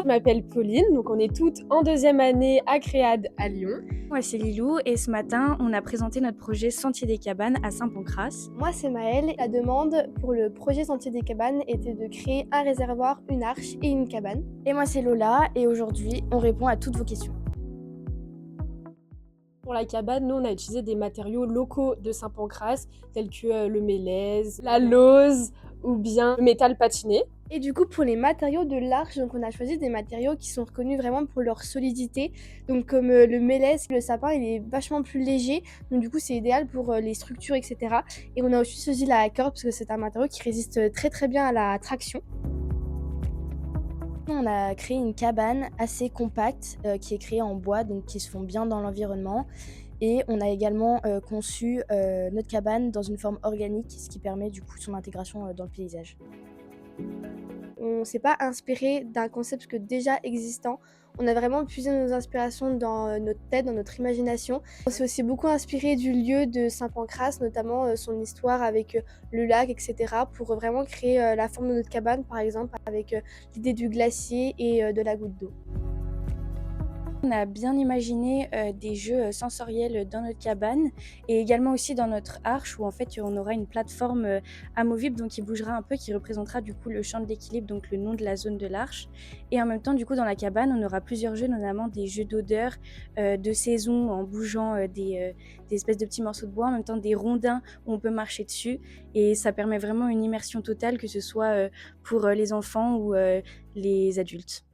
Je m'appelle Pauline, donc on est toutes en deuxième année à Créade à Lyon. Moi, c'est Lilou et ce matin, on a présenté notre projet Sentier des Cabanes à Saint-Pancrace. Moi, c'est Maëlle. La demande pour le projet Sentier des Cabanes était de créer un réservoir, une arche et une cabane. Et moi, c'est Lola et aujourd'hui, on répond à toutes vos questions. Pour la cabane, nous on a utilisé des matériaux locaux de Saint-Pancrace, tels que le mélèze, la lauze ou bien le métal patiné. Et du coup, pour les matériaux de l'arche, donc on a choisi des matériaux qui sont reconnus vraiment pour leur solidité. Donc comme le mélèze, le sapin, il est vachement plus léger. Donc du coup, c'est idéal pour les structures, etc. Et on a aussi choisi la corde parce que c'est un matériau qui résiste très très bien à la traction. On a créé une cabane assez compacte qui est créée en bois, donc qui se fond bien dans l'environnement. Et on a également conçu notre cabane dans une forme organique, ce qui permet du coup son intégration dans le paysage. On ne s'est pas inspiré d'un concept déjà existant. On a vraiment puisé nos inspirations dans notre tête, dans notre imagination. On s'est aussi beaucoup inspiré du lieu de Saint-Pancrace, notamment son histoire avec le lac, etc., pour vraiment créer la forme de notre cabane, par exemple, avec l'idée du glacier et de la goutte d'eau. On a bien imaginé des jeux sensoriels dans notre cabane et également aussi dans notre arche où en fait on aura une plateforme amovible donc qui bougera un peu, qui représentera du coup le champ de l'équilibre, donc le nom de la zone de l'arche. Et en même temps du coup dans la cabane on aura plusieurs jeux, notamment des jeux d'odeur, de saison en bougeant des espèces de petits morceaux de bois, en même temps des rondins où on peut marcher dessus et ça permet vraiment une immersion totale, que ce soit pour les enfants ou les adultes.